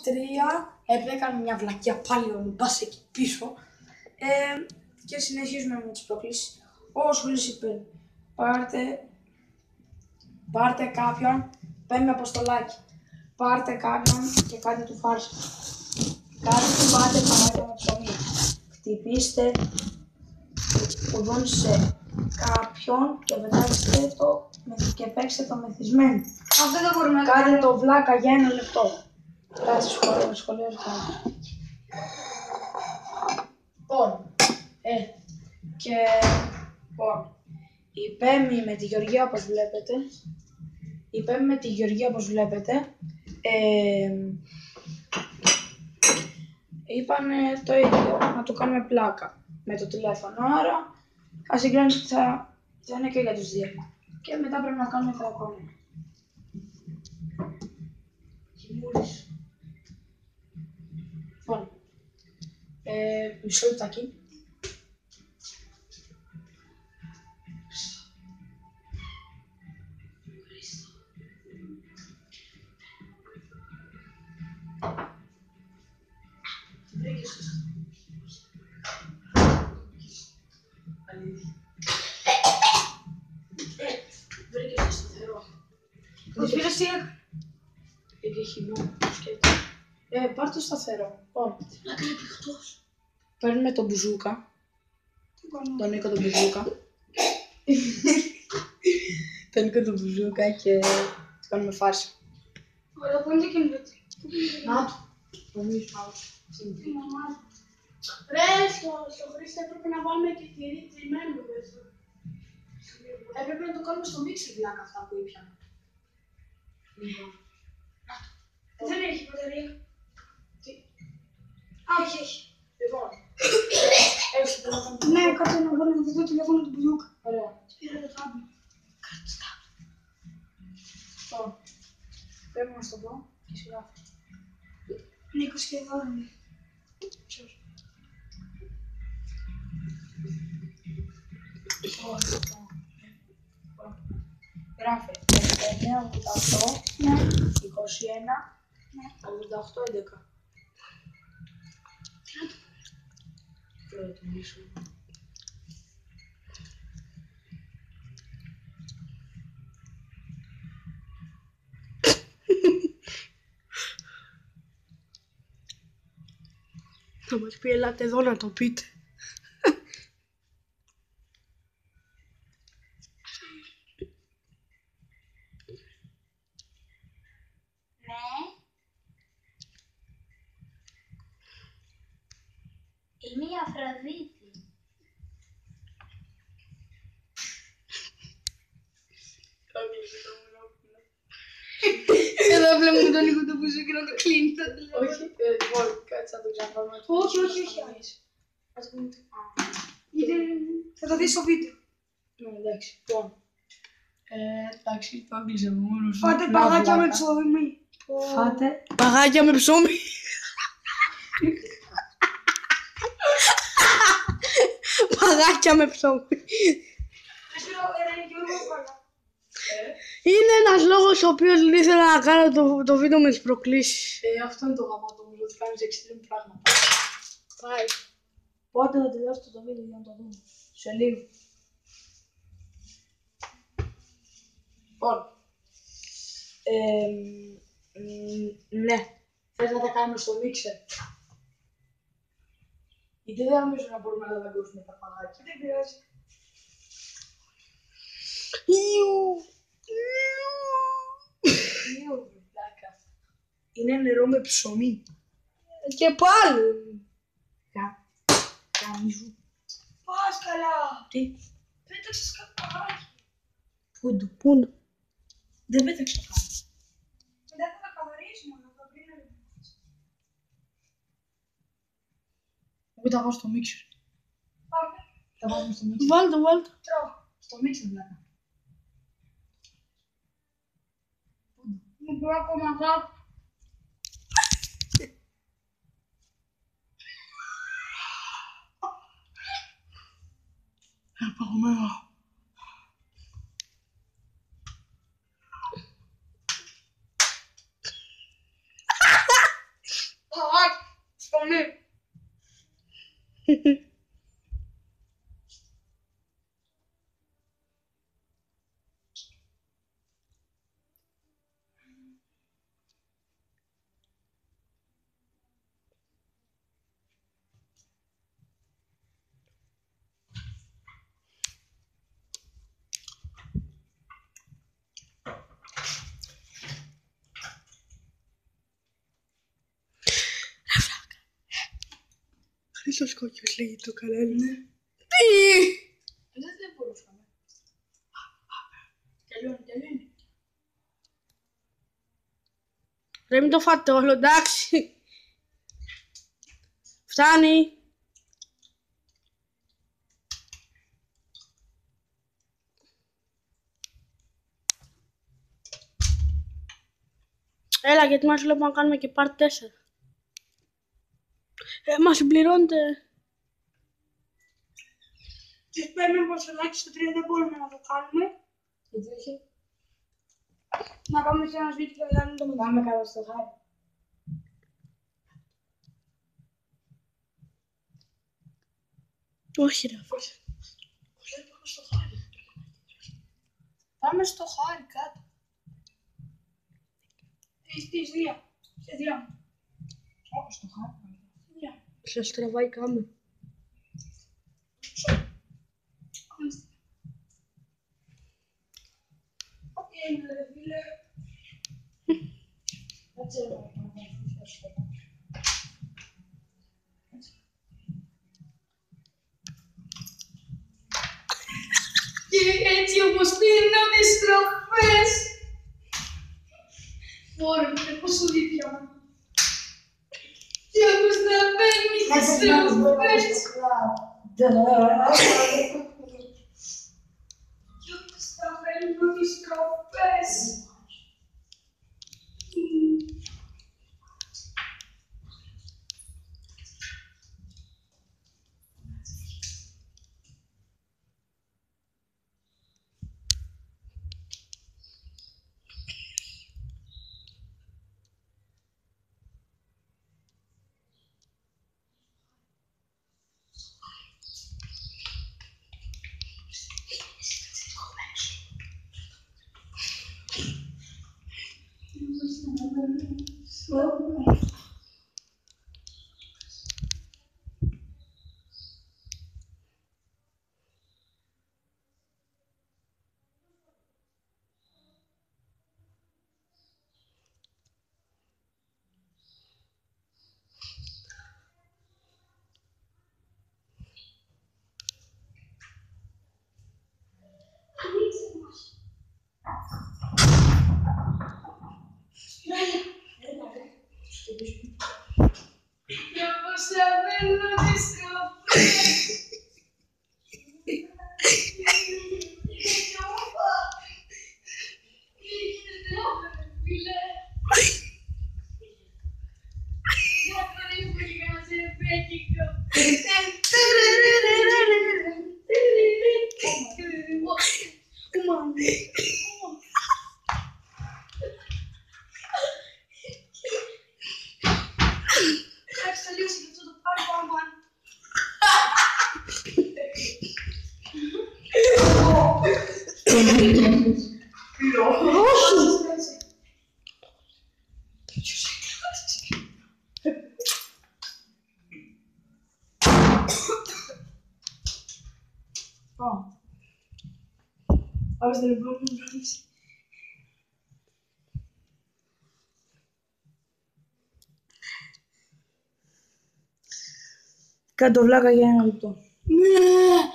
3, έκανε μια βλακιά πάλι ο Λουμπάς εκεί πίσω. Και συνεχίζουμε με τις προκλήσεις. Ο Σχολής είπε, πάρτε κάποιον, παίρνει αποστολάκι. Πάρτε κάποιον και κάντε του φάρσα. Κάντε του πάτε παράδειγμα με ψωμί. Χτυπήστε ουδών σε κάποιον και πετάξτε το και παίξτε το μεθυσμένο. Αυτό δεν μπορούμε να κάνετε το βλάκα για 1 λεπτό. Κάτσε σχολείο λοιπόν. Και λοιπόν, η Πέμη με τη Γεωργία όπως βλέπετε, είπανε το ίδιο, να το κάνουμε πλάκα με το τηλέφωνο, άρα θα είναι και για τους δύο. Και μετά πρέπει να κάνουμε κρακόνια. Χιμούρης. Λοιπόν, μισό λεπτάκι. Βρήκες το σταθερό. Πώς πήρες τι έκανε. Είχε χειμώνα, πάρ' το σταθερό. Λοιπόν, Να κάνει εκτός. παίρνουμε τον Μπουζούκα. Τον Νίκο τον Μπουζούκα. Τον Νίκο τον Μπουζούκα και του κάνουμε φάρσα. Ωραία, πού είναι το κινητό. Να του. Νομίζω Τι μαμά. Ρε, στο Χρήστο έπρεπε να βάλουμε και τυρί τριμμένο μέσα. Έπρεπε να το κάνουμε στο μίξερ βλάκα αυτά που ήπιαμε. Δεν έχει μπαταρία. Τι. Α, όχι, έχει. Λοιπόν, έχεις το τηλέφωνο. Ναι, κάτσε να βάλω να δω το τηλέφωνο του Μπουζούκα. Ωραία. Πήρα το τάμπλετ. Κάτσε τα. Λοιπόν, πρέπει να στο πω και σιγά. Νίκος και Δόρνη. Ποιος. Γράφε 89, 88, Ναι. 21, Ναι. 88, 11. Τι να το Πρέπει να το μιλήσω. Θα μας πει ελάτε εδώ να το πείτε. Ναι. Είμαι η Αφροδίτη. Εδώ βλέπουμε τον Νίκο του Μπουζούκι και να το κλείνει το τηλέφωνο. Όχι, λοιπόν, κάτσε να το ξαναπάρουμε. Όχι, όχι, όχι. Ας πούμε. Θα το δεις στο βίντεο. Ναι, εντάξει. Λοιπόν. Εντάξει, το άγγιζε μόνος. Φάτε παγάκια με ψωμί. Φάτε. Παγάκια με ψωμί. Παγάκια με ψωμί. Είναι ένας λόγος ο οποίος ήθελα να κάνω το βίντεο με τις προκλήσεις. Αυτό είναι το γαμάτο μου, ότι κάνεις extreme πράγματα. Πάει. Πότε θα τελειώσετε το βίντεο για να το δούμε. Σε λίγο. Λοιπόν. Ναι. Θες να τα κάνουμε στο μίξερ. Γιατί δεν νομίζω να μπορούμε να τα δαγκώσουμε τα παγάκια. Δεν πειράζει. Είναι νερό με ψωμί. Και πάλι. Καμίζου. Πας καλά. Τι. Πέταξες κάτι παγάκι. Πού είναι. Δεν πέταξα κάτι. Μετά θα τα καθαρίσουμε, να τα πριν να Εγώ τα βάζω στο μίξερ. πάμε. Τα βάζουμε στο μίξερ. Βάλτε. Τρώω. Στο μίξερ δηλαδή. Μου πω ακόμα αγάπη. Παγωμένο. Χρήστος Κόκκιος λέγει το κανάλι. Ναι. Δεν μπορούσαμε. Τελειώνει. Ρε μην το φάτε όλο, εντάξει. Φτάνει. Έλα, γιατί μας βλέπω να κάνουμε και part 4. Μας συμπληρώνετε. Και παίρνουμε πως ελάχιστο 3 δεν μπορούμε να το κάνουμε. Γιατί όχι. Να κάνουμε σε ένα βίντεο και να κάνουμε το μετά. Πάμε καλά στο χάρι. Όχι ρε αφού. Πάμε στο χάρι κάτω. Στις δύο. Σε δύο. Όχι στο χάρι. Δύο. Σας τραβάει η κάμερα. Τι είναι ρε φίλε. Δεν ξέρω. Και έτσι όπως πήρνω τις στροφές. Φόρμητε πόσο δίπια. Και όπως να παίρνει τις στροφές. Και όπως να παίρνω τις στροφές. Και όπως να παίρνω τις στροφές. Κάτσε λίγο και αυτό το πάρω πάνω. Πάμε στην επόμενη πρόταση. Κάτω βλάκα για 1 λεπτό. Ναι.